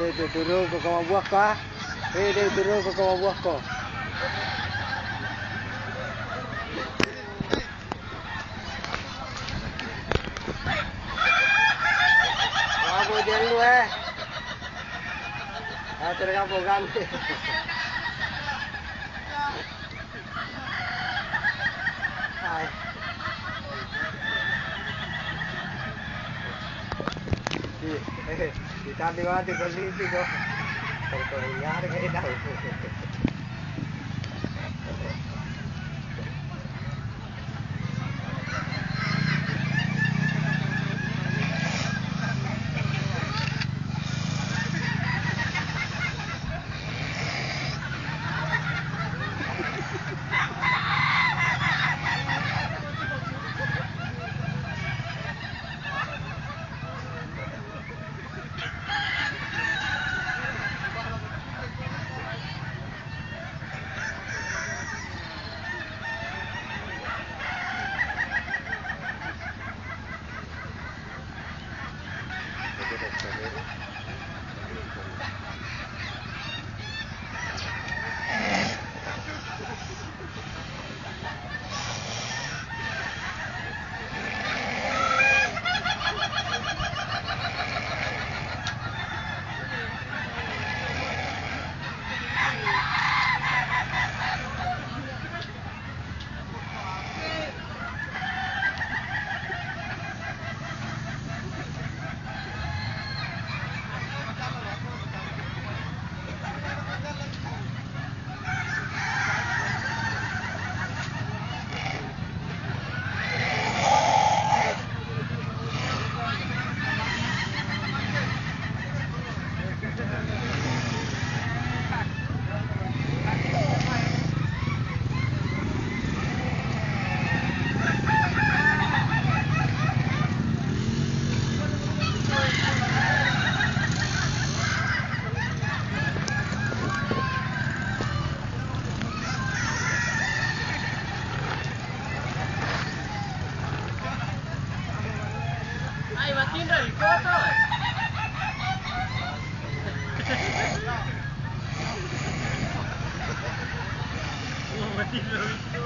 Dia turun ke kawan buah kau. Dia turun ke kawan buah kau. Apa dia dulu terang program ni. Hai. Kita di mana di goli itu kok. Kalau ingat kayak tahu. Ay, makin dari foto. Oh, makin dari itu.